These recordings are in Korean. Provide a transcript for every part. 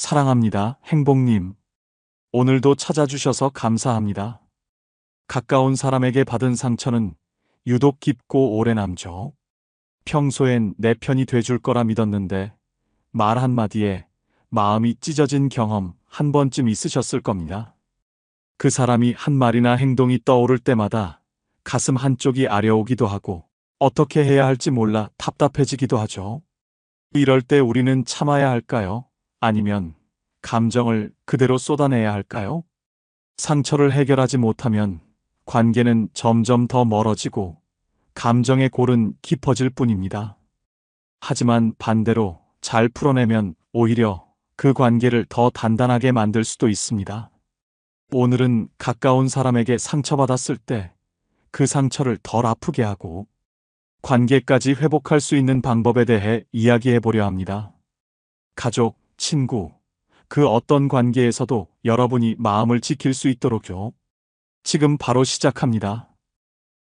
사랑합니다, 행복님. 오늘도 찾아주셔서 감사합니다. 가까운 사람에게 받은 상처는 유독 깊고 오래 남죠. 평소엔 내 편이 돼줄 거라 믿었는데 말 한마디에 마음이 찢어진 경험 한 번쯤 있으셨을 겁니다. 그 사람이 한 말이나 행동이 떠오를 때마다 가슴 한쪽이 아려오기도 하고 어떻게 해야 할지 몰라 답답해지기도 하죠. 이럴 때 우리는 참아야 할까요? 아니면 감정을 그대로 쏟아내야 할까요? 상처를 해결하지 못하면 관계는 점점 더 멀어지고 감정의 골은 깊어질 뿐입니다. 하지만 반대로 잘 풀어내면 오히려 그 관계를 더 단단하게 만들 수도 있습니다. 오늘은 가까운 사람에게 상처받았을 때 그 상처를 덜 아프게 하고 관계까지 회복할 수 있는 방법에 대해 이야기해 보려 합니다. 가족, 친구, 그 어떤 관계에서도 여러분이 마음을 지킬 수 있도록요. 지금 바로 시작합니다.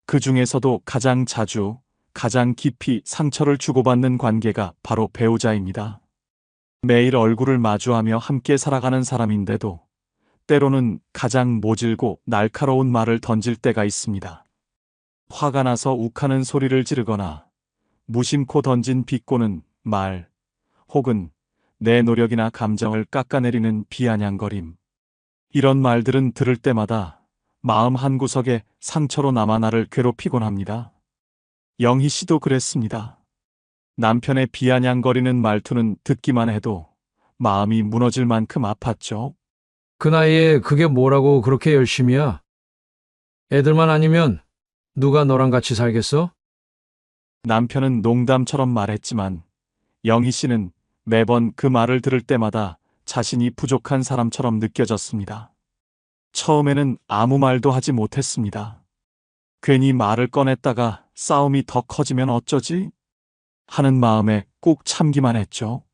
그 중에서도 가장 자주, 가장 깊이 상처를 주고받는 관계가 바로 배우자입니다. 매일 얼굴을 마주하며 함께 살아가는 사람인데도 때로는 가장 모질고 날카로운 말을 던질 때가 있습니다. 화가 나서 욱하는 소리를 지르거나 무심코 던진 비꼬는 말, 혹은 내 노력이나 감정을 깎아내리는 비아냥거림. 이런 말들은 들을 때마다 마음 한구석에 상처로 남아 나를 괴롭히곤 합니다. 영희 씨도 그랬습니다. 남편의 비아냥거리는 말투는 듣기만 해도 마음이 무너질 만큼 아팠죠. 그 나이에 그게 뭐라고 그렇게 열심히야? 애들만 아니면 누가 너랑 같이 살겠어? 남편은 농담처럼 말했지만 영희 씨는 매번 그 말을 들을 때마다 자신이 부족한 사람처럼 느껴졌습니다. 처음에는 아무 말도 하지 못했습니다. 괜히 말을 꺼냈다가 싸움이 더 커지면 어쩌지? 하는 마음에 꾹 참기만 했죠.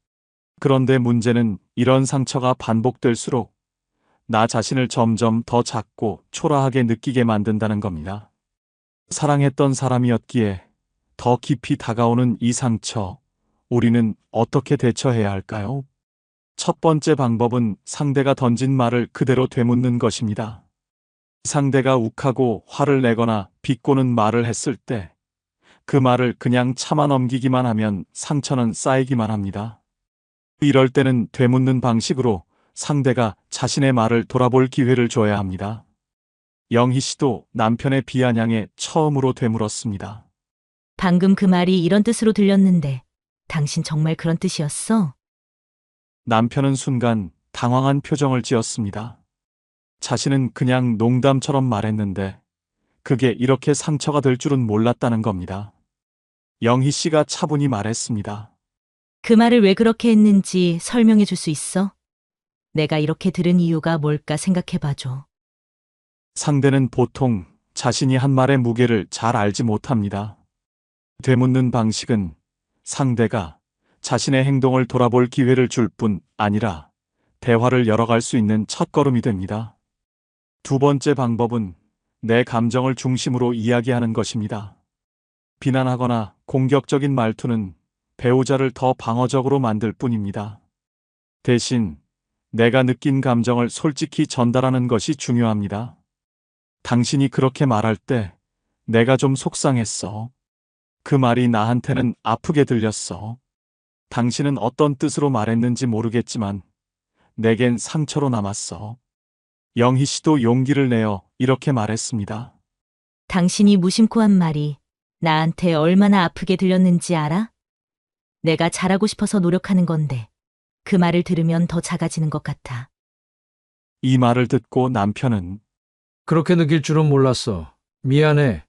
그런데 문제는 이런 상처가 반복될수록 나 자신을 점점 더 작고 초라하게 느끼게 만든다는 겁니다. 사랑했던 사람이었기에 더 깊이 다가오는 이 상처, 우리는 어떻게 대처해야 할까요? 첫 번째 방법은 상대가 던진 말을 그대로 되묻는 것입니다. 상대가 욱하고 화를 내거나 비꼬는 말을 했을 때 그 말을 그냥 참아 넘기기만 하면 상처는 쌓이기만 합니다. 이럴 때는 되묻는 방식으로 상대가 자신의 말을 돌아볼 기회를 줘야 합니다. 영희 씨도 남편의 비아냥에 처음으로 되물었습니다. 방금 그 말이 이런 뜻으로 들렸는데 당신 정말 그런 뜻이었어? 남편은 순간 당황한 표정을 지었습니다. 자신은 그냥 농담처럼 말했는데 그게 이렇게 상처가 될 줄은 몰랐다는 겁니다. 영희 씨가 차분히 말했습니다. 그 말을 왜 그렇게 했는지 설명해 줄 수 있어? 내가 이렇게 들은 이유가 뭘까 생각해 봐줘. 상대는 보통 자신이 한 말의 무게를 잘 알지 못합니다. 되묻는 방식은 상대가 자신의 행동을 돌아볼 기회를 줄 뿐 아니라 대화를 열어갈 수 있는 첫걸음이 됩니다. 두 번째 방법은 내 감정을 중심으로 이야기하는 것입니다. 비난하거나 공격적인 말투는 배우자를 더 방어적으로 만들 뿐입니다. 대신 내가 느낀 감정을 솔직히 전달하는 것이 중요합니다. 당신이 그렇게 말할 때 내가 좀 속상했어. 그 말이 나한테는 아프게 들렸어. 당신은 어떤 뜻으로 말했는지 모르겠지만 내겐 상처로 남았어. 영희 씨도 용기를 내어 이렇게 말했습니다. 당신이 무심코 한 말이 나한테 얼마나 아프게 들렸는지 알아? 내가 잘하고 싶어서 노력하는 건데 그 말을 들으면 더 작아지는 것 같아. 이 말을 듣고 남편은 그렇게 느낄 줄은 몰랐어. 미안해.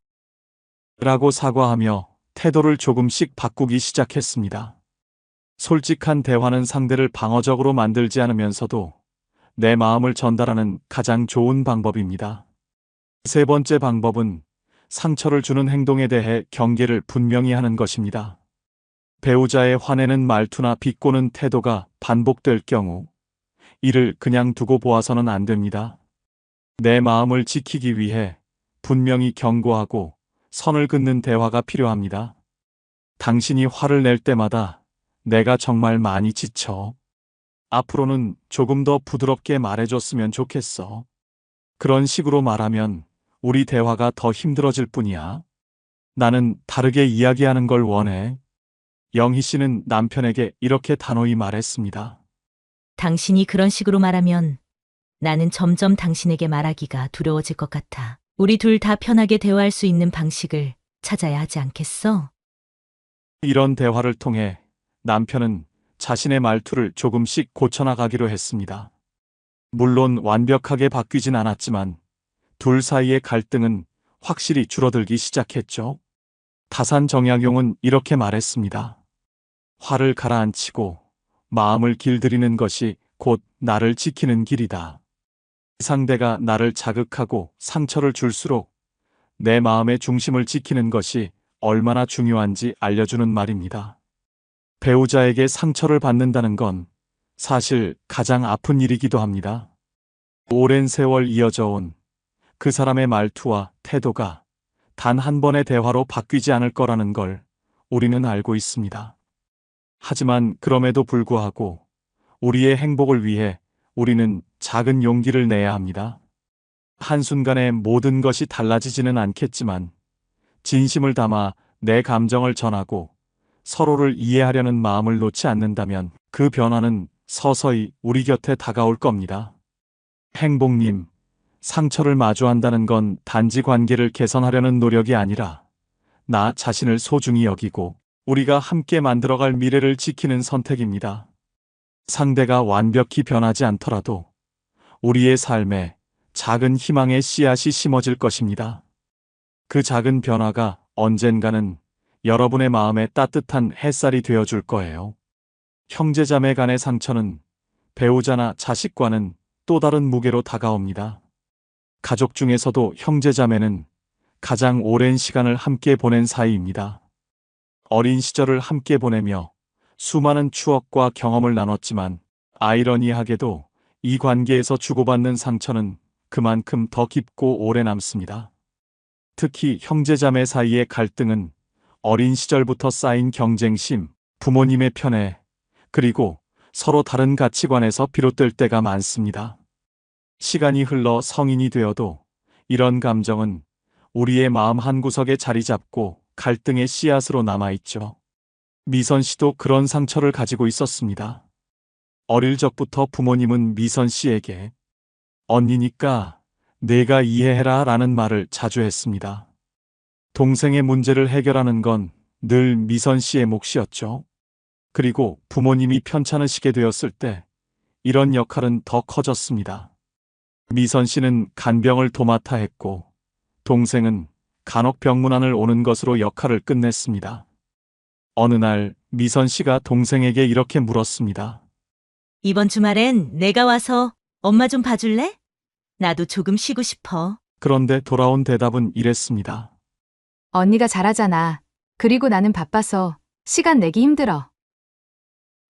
라고 사과하며 태도를 조금씩 바꾸기 시작했습니다. 솔직한 대화는 상대를 방어적으로 만들지 않으면서도 내 마음을 전달하는 가장 좋은 방법입니다. 세 번째 방법은 상처를 주는 행동에 대해 경계를 분명히 하는 것입니다. 배우자의 화내는 말투나 비꼬는 태도가 반복될 경우 이를 그냥 두고 보아서는 안 됩니다. 내 마음을 지키기 위해 분명히 경고하고 선을 긋는 대화가 필요합니다. 당신이 화를 낼 때마다 내가 정말 많이 지쳐. 앞으로는 조금 더 부드럽게 말해줬으면 좋겠어. 그런 식으로 말하면 우리 대화가 더 힘들어질 뿐이야. 나는 다르게 이야기하는 걸 원해. 영희 씨는 남편에게 이렇게 단호히 말했습니다. 당신이 그런 식으로 말하면 나는 점점 당신에게 말하기가 두려워질 것 같아. 우리 둘 다 편하게 대화할 수 있는 방식을 찾아야 하지 않겠어? 이런 대화를 통해 남편은 자신의 말투를 조금씩 고쳐나가기로 했습니다. 물론 완벽하게 바뀌진 않았지만 둘 사이의 갈등은 확실히 줄어들기 시작했죠. 타산정약용은 이렇게 말했습니다. 화를 가라앉히고 마음을 길들이는 것이 곧 나를 지키는 길이다. 상대가 나를 자극하고 상처를 줄수록 내 마음의 중심을 지키는 것이 얼마나 중요한지 알려주는 말입니다. 배우자에게 상처를 받는다는 건 사실 가장 아픈 일이기도 합니다. 오랜 세월 이어져 온 그 사람의 말투와 태도가 단 한 번의 대화로 바뀌지 않을 거라는 걸 우리는 알고 있습니다. 하지만 그럼에도 불구하고 우리의 행복을 위해 우리는 작은 용기를 내야 합니다. 한순간에 모든 것이 달라지지는 않겠지만 진심을 담아 내 감정을 전하고 서로를 이해하려는 마음을 놓지 않는다면 그 변화는 서서히 우리 곁에 다가올 겁니다. 행복님, 상처를 마주한다는 건 단지 관계를 개선하려는 노력이 아니라 나 자신을 소중히 여기고 우리가 함께 만들어갈 미래를 지키는 선택입니다. 상대가 완벽히 변하지 않더라도 우리의 삶에 작은 희망의 씨앗이 심어질 것입니다. 그 작은 변화가 언젠가는 여러분의 마음에 따뜻한 햇살이 되어줄 거예요. 형제자매 간의 상처는 배우자나 자식과는 또 다른 무게로 다가옵니다. 가족 중에서도 형제자매는 가장 오랜 시간을 함께 보낸 사이입니다. 어린 시절을 함께 보내며 수많은 추억과 경험을 나눴지만 아이러니하게도 이 관계에서 주고받는 상처는 그만큼 더 깊고 오래 남습니다. 특히 형제자매 사이의 갈등은 어린 시절부터 쌓인 경쟁심, 부모님의 편애, 그리고 서로 다른 가치관에서 비롯될 때가 많습니다. 시간이 흘러 성인이 되어도 이런 감정은 우리의 마음 한구석에 자리 잡고 갈등의 씨앗으로 남아있죠. 미선 씨도 그런 상처를 가지고 있었습니다. 어릴 적부터 부모님은 미선 씨에게 언니니까 내가 이해해라 라는 말을 자주 했습니다. 동생의 문제를 해결하는 건 늘 미선 씨의 몫이었죠. 그리고 부모님이 편찮으시게 되었을 때 이런 역할은 더 커졌습니다. 미선 씨는 간병을 도맡아 했고 동생은 간혹병문안을 오는 것으로 역할을 끝냈습니다. 어느 날 미선 씨가 동생에게 이렇게 물었습니다. 이번 주말엔 내가 와서 엄마 좀 봐줄래? 나도 조금 쉬고 싶어. 그런데 돌아온 대답은 이랬습니다. 언니가 잘하잖아. 그리고 나는 바빠서 시간 내기 힘들어.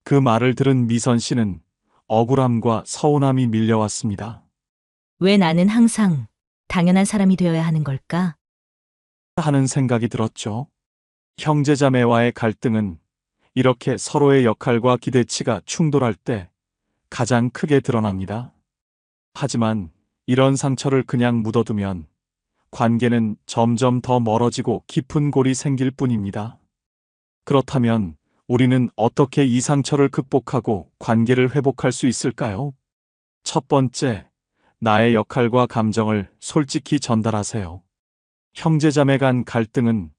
그 말을 들은 미선 씨는 억울함과 서운함이 밀려왔습니다. 왜 나는 항상 당연한 사람이 되어야 하는 걸까? 하는 생각이 들었죠. 형제자매와의 갈등은 이렇게 서로의 역할과 기대치가 충돌할 때 가장 크게 드러납니다. 하지만 이런 상처를 그냥 묻어두면 관계는 점점 더 멀어지고 깊은 골이 생길 뿐입니다. 그렇다면 우리는 어떻게 이 상처를 극복하고 관계를 회복할 수 있을까요? 첫 번째, 나의 역할과 감정을 솔직히 전달하세요. 형제자매 간 갈등은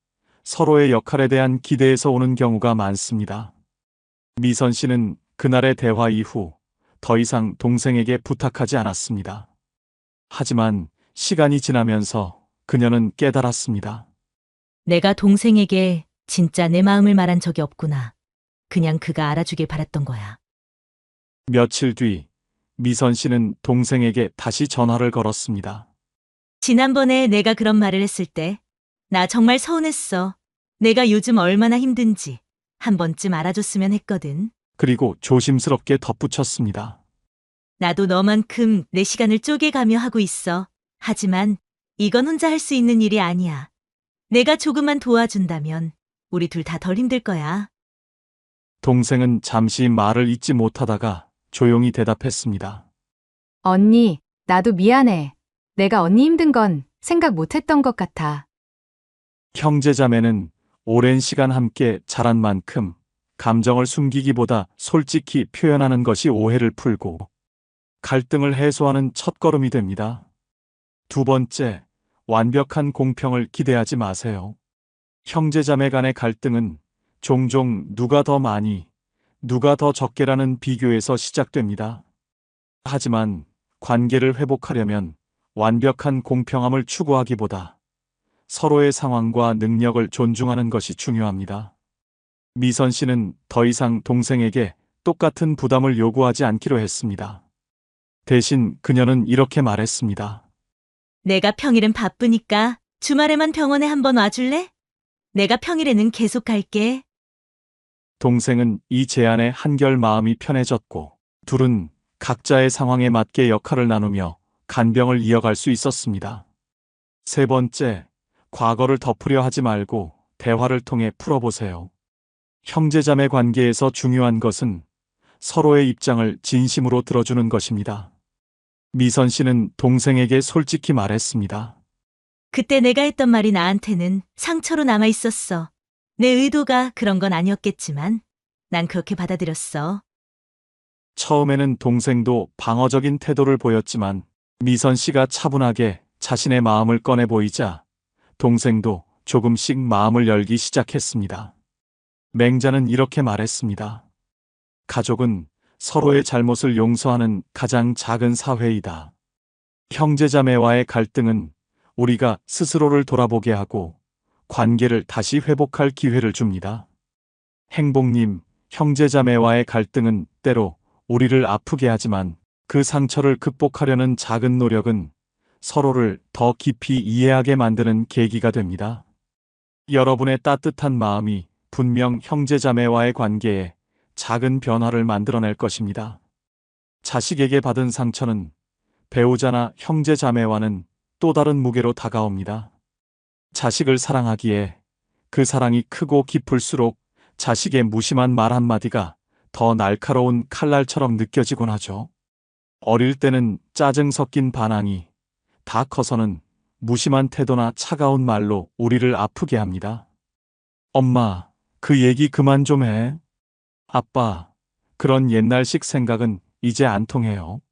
서로의 역할에 대한 기대에서 오는 경우가 많습니다. 미선 씨는 그날의 대화 이후 더 이상 동생에게 부탁하지 않았습니다. 하지만 시간이 지나면서 그녀는 깨달았습니다. 내가 동생에게 진짜 내 마음을 말한 적이 없구나. 그냥 그가 알아주길 바랐던 거야. 며칠 뒤 미선 씨는 동생에게 다시 전화를 걸었습니다. 지난번에 내가 그런 말을 했을 때 나 정말 서운했어. 내가 요즘 얼마나 힘든지 한 번쯤 알아줬으면 했거든. 그리고 조심스럽게 덧붙였습니다. 나도 너만큼 내 시간을 쪼개가며 하고 있어. 하지만 이건 혼자 할 수 있는 일이 아니야. 내가 조금만 도와준다면 우리 둘 다 덜 힘들 거야. 동생은 잠시 말을 잇지 못하다가 조용히 대답했습니다. 언니, 나도 미안해. 내가 언니 힘든 건 생각 못 했던 것 같아. 형제자매는 오랜 시간 함께 자란 만큼 감정을 숨기기보다 솔직히 표현하는 것이 오해를 풀고 갈등을 해소하는 첫걸음이 됩니다. 두 번째, 완벽한 공평을 기대하지 마세요. 형제자매 간의 갈등은 종종 누가 더 많이, 누가 더 적게라는 비교에서 시작됩니다. 하지만 관계를 회복하려면 완벽한 공평함을 추구하기보다 서로의 상황과 능력을 존중하는 것이 중요합니다. 미선 씨는 더 이상 동생에게 똑같은 부담을 요구하지 않기로 했습니다. 대신 그녀는 이렇게 말했습니다. 내가 평일은 바쁘니까 주말에만 병원에 한번 와줄래? 내가 평일에는 계속 갈게. 동생은 이 제안에 한결 마음이 편해졌고 둘은 각자의 상황에 맞게 역할을 나누며 간병을 이어갈 수 있었습니다. 세 번째, 과거를 덮으려 하지 말고 대화를 통해 풀어보세요. 형제자매 관계에서 중요한 것은 서로의 입장을 진심으로 들어주는 것입니다. 미선 씨는 동생에게 솔직히 말했습니다. 그때 내가 했던 말이 나한테는 상처로 남아 있었어. 내 의도가 그런 건 아니었겠지만 난 그렇게 받아들였어. 처음에는 동생도 방어적인 태도를 보였지만 미선 씨가 차분하게 자신의 마음을 꺼내 보이자 동생도 조금씩 마음을 열기 시작했습니다. 맹자는 이렇게 말했습니다. 가족은 서로의 잘못을 용서하는 가장 작은 사회이다. 형제자매와의 갈등은 우리가 스스로를 돌아보게 하고 관계를 다시 회복할 기회를 줍니다. 행복님, 형제자매와의 갈등은 때로 우리를 아프게 하지만 그 상처를 극복하려는 작은 노력은 서로를 더 깊이 이해하게 만드는 계기가 됩니다. 여러분의 따뜻한 마음이 분명 형제자매와의 관계에 작은 변화를 만들어낼 것입니다. 자식에게 받은 상처는 배우자나 형제자매와는 또 다른 무게로 다가옵니다. 자식을 사랑하기에 그 사랑이 크고 깊을수록 자식의 무심한 말 한마디가 더 날카로운 칼날처럼 느껴지곤 하죠. 어릴 때는 짜증 섞인 반항이, 다 커서는 무심한 태도나 차가운 말로 우리를 아프게 합니다. 엄마, 그 얘기 그만 좀 해. 아빠, 그런 옛날식 생각은 이제 안 통해요.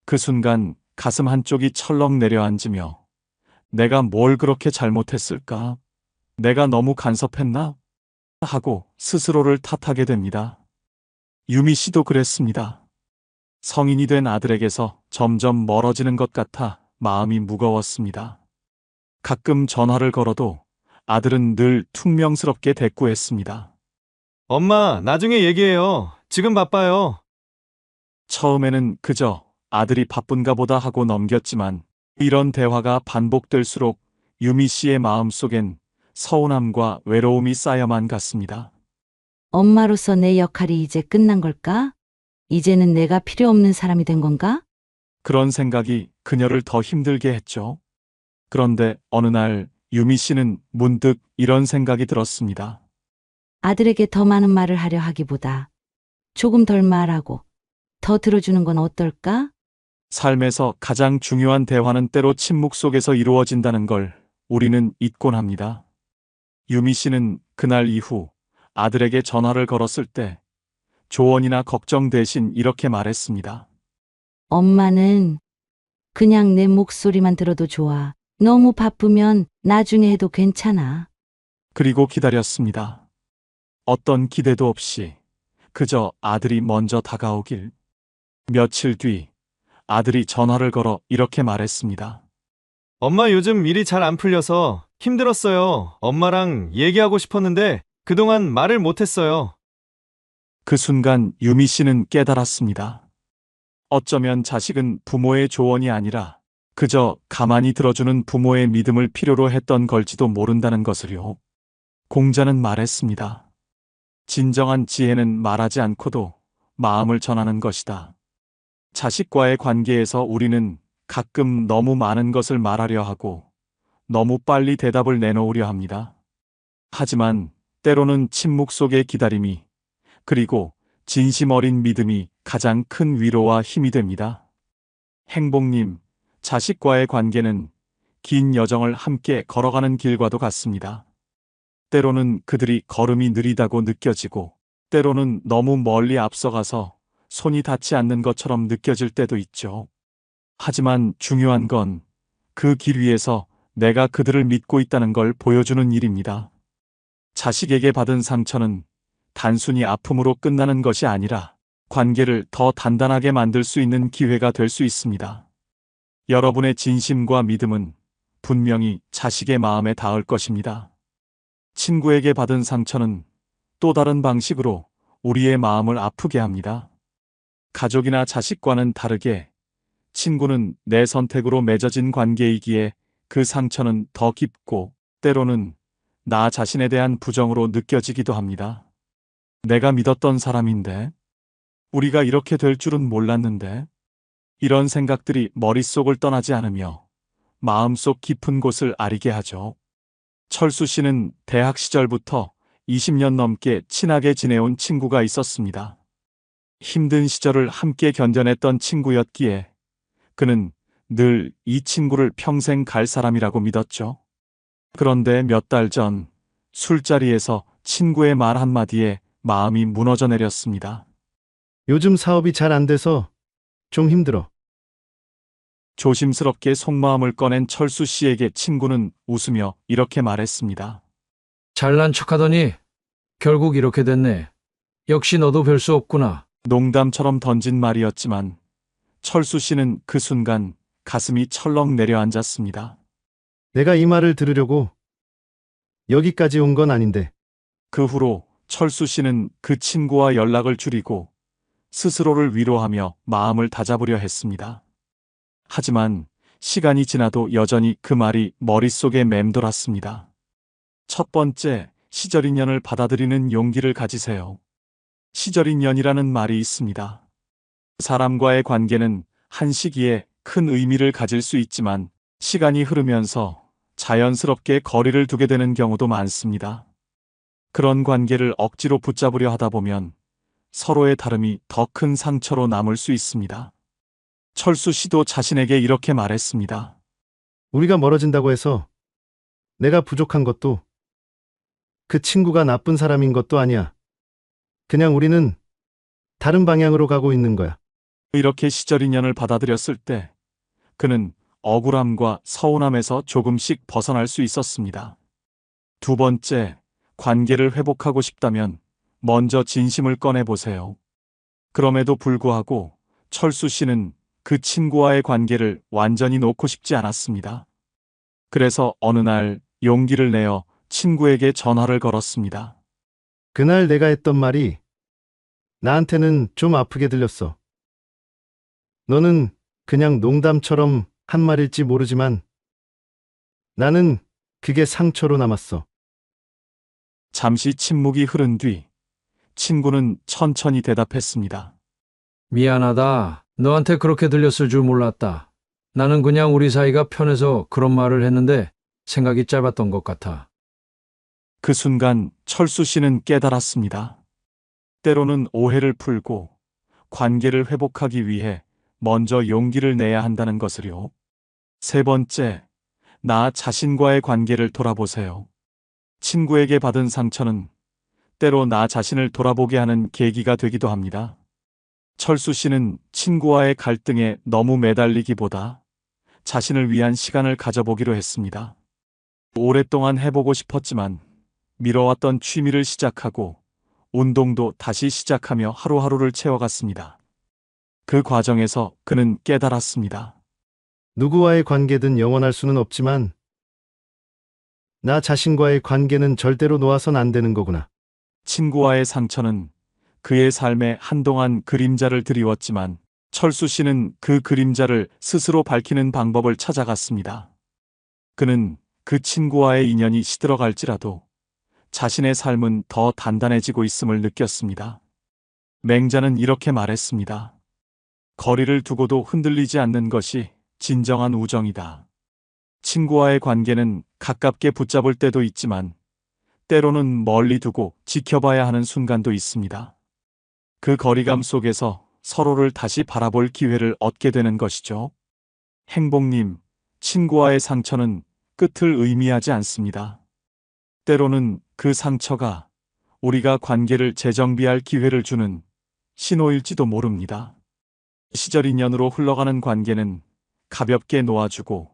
그 순간 가슴 한쪽이 철렁 내려앉으며 내가 뭘 그렇게 잘못했을까? 내가 너무 간섭했나? 하고 스스로를 탓하게 됩니다. 유미 씨도 그랬습니다. 성인이 된 아들에게서 점점 멀어지는 것 같아 마음이 무거웠습니다. 가끔 전화를 걸어도 아들은 늘 퉁명스럽게 대꾸했습니다. 엄마, 나중에 얘기해요. 지금 바빠요. 처음에는 그저 아들이 바쁜가 보다 하고 넘겼지만 이런 대화가 반복될수록 유미 씨의 마음속엔 서운함과 외로움이 쌓여만 갔습니다. 엄마로서 내 역할이 이제 끝난 걸까? 이제는 내가 필요 없는 사람이 된 건가? 그런 생각이 그녀를 더 힘들게 했죠. 그런데 어느 날 유미 씨는 문득 이런 생각이 들었습니다. 아들에게 더 많은 말을 하려 하기보다 조금 덜 말하고 더 들어주는 건 어떨까? 삶에서 가장 중요한 대화는 때로 침묵 속에서 이루어진다는 걸 우리는 잊곤 합니다. 유미 씨는 그날 이후 아들에게 전화를 걸었을 때 조언이나 걱정 대신 이렇게 말했습니다. 엄마는 그냥 내 목소리만 들어도 좋아. 너무 바쁘면 나중에 해도 괜찮아. 그리고 기다렸습니다. 어떤 기대도 없이 그저 아들이 먼저 다가오길. 며칠 뒤 아들이 전화를 걸어 이렇게 말했습니다. 엄마 요즘 일이 잘 안 풀려서 힘들었어요. 엄마랑 얘기하고 싶었는데 그동안 말을 못했어요. 그 순간 유미 씨는 깨달았습니다. 어쩌면 자식은 부모의 조언이 아니라 그저 가만히 들어주는 부모의 믿음을 필요로 했던 걸지도 모른다는 것을요. 공자는 말했습니다. 진정한 지혜는 말하지 않고도 마음을 전하는 것이다. 자식과의 관계에서 우리는 가끔 너무 많은 것을 말하려 하고 너무 빨리 대답을 내놓으려 합니다. 하지만 때로는 침묵 속의 기다림이 그리고 진심 어린 믿음이 가장 큰 위로와 힘이 됩니다. 행복님, 자식과의 관계는 긴 여정을 함께 걸어가는 길과도 같습니다. 때로는 그들이 걸음이 느리다고 느껴지고, 때로는 너무 멀리 앞서가서 손이 닿지 않는 것처럼 느껴질 때도 있죠. 하지만 중요한 건 그 길 위에서 내가 그들을 믿고 있다는 걸 보여주는 일입니다. 자식에게 받은 상처는 단순히 아픔으로 끝나는 것이 아니라 관계를 더 단단하게 만들 수 있는 기회가 될 수 있습니다. 여러분의 진심과 믿음은 분명히 자식의 마음에 닿을 것입니다. 친구에게 받은 상처는 또 다른 방식으로 우리의 마음을 아프게 합니다. 가족이나 자식과는 다르게 친구는 내 선택으로 맺어진 관계이기에 그 상처는 더 깊고 때로는 나 자신에 대한 부정으로 느껴지기도 합니다. 내가 믿었던 사람인데, 우리가 이렇게 될 줄은 몰랐는데, 이런 생각들이 머릿속을 떠나지 않으며 마음속 깊은 곳을 아리게 하죠. 철수 씨는 대학 시절부터 20년 넘게 친하게 지내온 친구가 있었습니다. 힘든 시절을 함께 견뎌냈던 친구였기에 그는 늘 이 친구를 평생 갈 사람이라고 믿었죠. 그런데 몇 달 전 술자리에서 친구의 말 한마디에 마음이 무너져 내렸습니다. 요즘 사업이 잘 안 돼서 좀 힘들어. 조심스럽게 속마음을 꺼낸 철수 씨에게 친구는 웃으며 이렇게 말했습니다. 잘난 척하더니 결국 이렇게 됐네. 역시 너도 별 수 없구나. 농담처럼 던진 말이었지만 철수 씨는 그 순간 가슴이 철렁 내려앉았습니다. 내가 이 말을 들으려고 여기까지 온 건 아닌데. 그 후로 철수 씨는 그 친구와 연락을 줄이고 스스로를 위로하며 마음을 다잡으려 했습니다. 하지만 시간이 지나도 여전히 그 말이 머릿속에 맴돌았습니다. 첫 번째, 시절 인연을 받아들이는 용기를 가지세요. 시절 인연이라는 말이 있습니다. 사람과의 관계는 한 시기에 큰 의미를 가질 수 있지만 시간이 흐르면서 자연스럽게 거리를 두게 되는 경우도 많습니다. 그런 관계를 억지로 붙잡으려 하다 보면 서로의 다름이 더 큰 상처로 남을 수 있습니다. 철수 씨도 자신에게 이렇게 말했습니다. 우리가 멀어진다고 해서 내가 부족한 것도 그 친구가 나쁜 사람인 것도 아니야. 그냥 우리는 다른 방향으로 가고 있는 거야. 이렇게 시절 인연을 받아들였을 때 그는 억울함과 서운함에서 조금씩 벗어날 수 있었습니다. 두 번째, 관계를 회복하고 싶다면 먼저 진심을 꺼내보세요. 그럼에도 불구하고 철수 씨는 그 친구와의 관계를 완전히 놓고 싶지 않았습니다. 그래서 어느 날 용기를 내어 친구에게 전화를 걸었습니다. 그날 내가 했던 말이 나한테는 좀 아프게 들렸어. 너는 그냥 농담처럼 한 말일지 모르지만 나는 그게 상처로 남았어. 잠시 침묵이 흐른 뒤 친구는 천천히 대답했습니다. 미안하다. 너한테 그렇게 들렸을 줄 몰랐다. 나는 그냥 우리 사이가 편해서 그런 말을 했는데 생각이 짧았던 것 같아. 그 순간 철수 씨는 깨달았습니다. 때로는 오해를 풀고 관계를 회복하기 위해 먼저 용기를 내야 한다는 것을요. 세 번째, 나 자신과의 관계를 돌아보세요. 친구에게 받은 상처는 때로 나 자신을 돌아보게 하는 계기가 되기도 합니다. 철수 씨는 친구와의 갈등에 너무 매달리기보다 자신을 위한 시간을 가져보기로 했습니다. 오랫동안 해보고 싶었지만 미뤄왔던 취미를 시작하고 운동도 다시 시작하며 하루하루를 채워갔습니다. 그 과정에서 그는 깨달았습니다. 누구와의 관계든 영원할 수는 없지만 나 자신과의 관계는 절대로 놓아선 안 되는 거구나. 친구와의 상처는 그의 삶에 한동안 그림자를 드리웠지만 철수 씨는 그 그림자를 스스로 밝히는 방법을 찾아갔습니다. 그는 그 친구와의 인연이 시들어갈지라도 자신의 삶은 더 단단해지고 있음을 느꼈습니다. 맹자는 이렇게 말했습니다. 거리를 두고도 흔들리지 않는 것이 진정한 우정이다. 친구와의 관계는 가깝게 붙잡을 때도 있지만 때로는 멀리 두고 지켜봐야 하는 순간도 있습니다. 그 거리감 속에서 서로를 다시 바라볼 기회를 얻게 되는 것이죠. 행복님, 친구와의 상처는 끝을 의미하지 않습니다. 때로는 그 상처가 우리가 관계를 재정비할 기회를 주는 신호일지도 모릅니다. 시절 인연으로 흘러가는 관계는 가볍게 놓아주고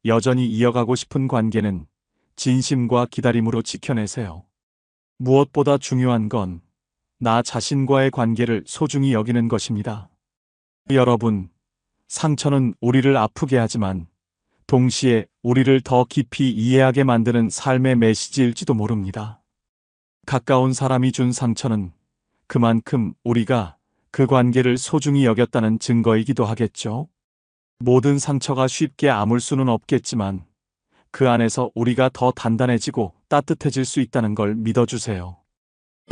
여전히 이어가고 싶은 관계는 진심과 기다림으로 지켜내세요. 무엇보다 중요한 건 나 자신과의 관계를 소중히 여기는 것입니다. 여러분, 상처는 우리를 아프게 하지만 동시에 우리를 더 깊이 이해하게 만드는 삶의 메시지일지도 모릅니다. 가까운 사람이 준 상처는 그만큼 우리가 그 관계를 소중히 여겼다는 증거이기도 하겠죠. 모든 상처가 쉽게 아물 수는 없겠지만 그 안에서 우리가 더 단단해지고 따뜻해질 수 있다는 걸 믿어주세요.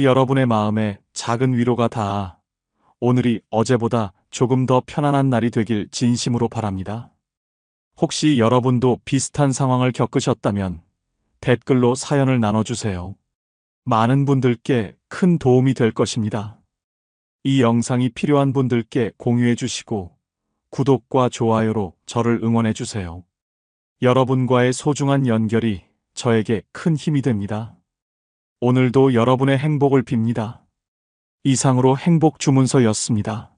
여러분의 마음에 작은 위로가 닿아 오늘이 어제보다 조금 더 편안한 날이 되길 진심으로 바랍니다. 혹시 여러분도 비슷한 상황을 겪으셨다면 댓글로 사연을 나눠주세요. 많은 분들께 큰 도움이 될 것입니다. 이 영상이 필요한 분들께 공유해 주시고 구독과 좋아요로 저를 응원해 주세요. 여러분과의 소중한 연결이 저에게 큰 힘이 됩니다. 오늘도 여러분의 행복을 빕니다. 이상으로 행복 주문서였습니다.